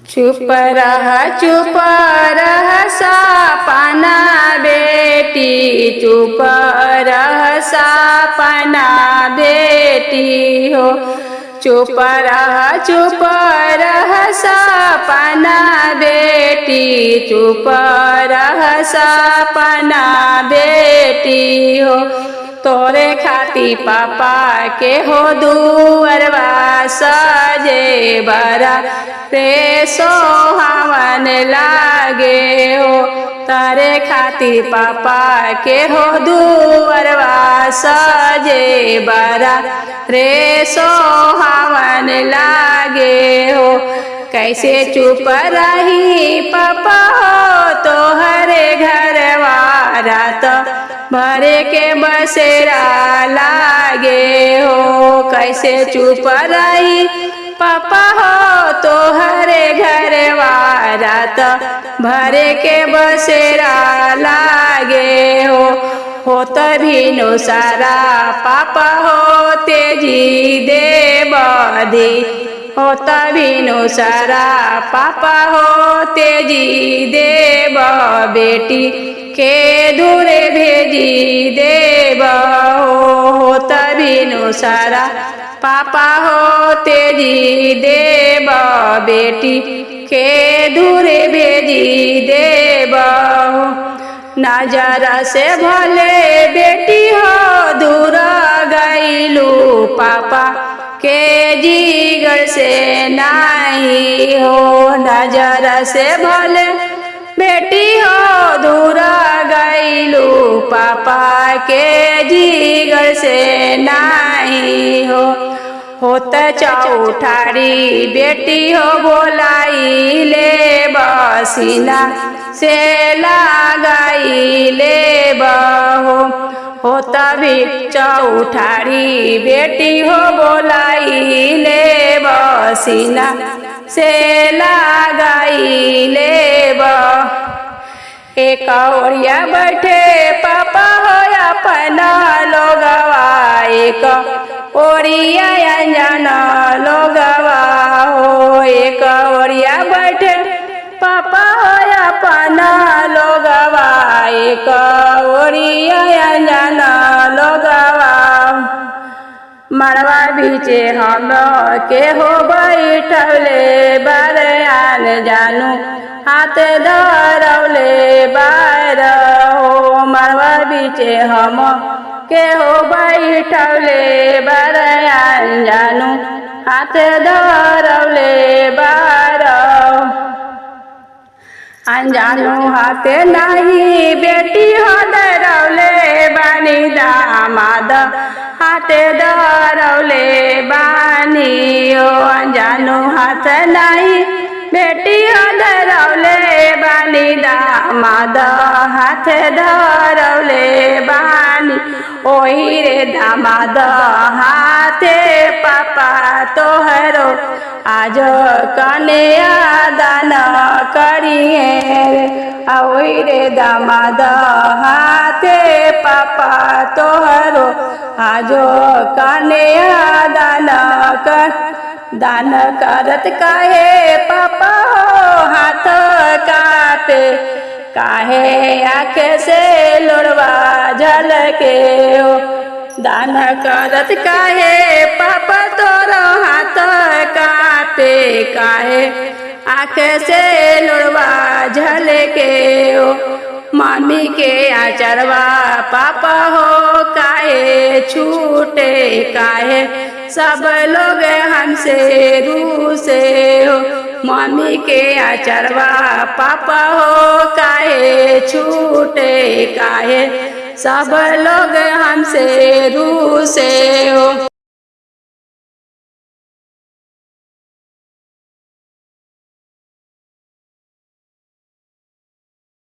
चुप रह सपना बेटी, चुप रह सपना बेटी हो। चुप रह सपना बेटी, चुप रह सपना बेटी हो। तोरे खाती पापा के हो दुअरवा सजे बरा रे सोहावन लागे हो। तारे खाती पापा के हो दुअरवा सजे बरा रे सोहावन लागे हो। कैसे चुप रही पापा हो तोहरे घरवा, रात भरे के बसेरा लागे हो। कैसे चुप रही पापा हो तोहरे घरवा, रात भरे के बसेरा लागे हो। तभी नो सारा पापा हो तेजी देव दी हो। तभी नो सारा पापा हो तेजी देव बेटी के दूरे भेजी देव हो। तभी नो सारा पापा हो तेजी देव बेटी के दूरे भेजी देव हो। नजर से भले बेटी हो दूर गईलू, पापा के जिगर से नहीं हो। नजर से भले बेटी हो दूर गईलू, पापा के जिगर से नहीं हो। होत चौठारी बेटी हो बोलाई ले बसीना से लगाई ले बहो। हो तभी चौठारी बेटी हो बोलाई ले बसीना से लगाई ले बह। एक ओरिया बैठे पापा हो अपना लोगवा, एक ओरिया अंजन लोगवा हो। एक ओरिया बैठे पापा हो अपना लोगवा, एक ओरिया अंजन लोगवा। मड़वा बीचे हम के हो बैठले बरयान जानू, हाथ धरौले बार हो। मड़वा बीचे हम के हो बैठले बरयान जानू, हाथ धरौले बार। अनजानू हाथ नहीं बेटी हो धरौले बानी, दामाद हाथ धरौले बानी हो। अनजानू हाथ नहीं बेटी हो धरौले बानी, दामाद हाथ धरौले बानी। ओही रे दामाद हाथे पापा तोहरो आज कन्या दान करिए रे। ओही रे दामाद हाथे पापा तोहरो आज कन्या दान करत काहे पापा हो हाथ कापे, काहे आँख से लोड़वा झलके हो। दान करत काहे पापा तोरो हाथ कापे, काहे आँख से लोड़वा झलके हो। मामी के आचरवा पापा हो काहे छूटे, काहे सब लोग हमसे रूसे हो। मामी के आचरवा पापा हो काहे छूटे, काहे सब लोग हमसे रूसे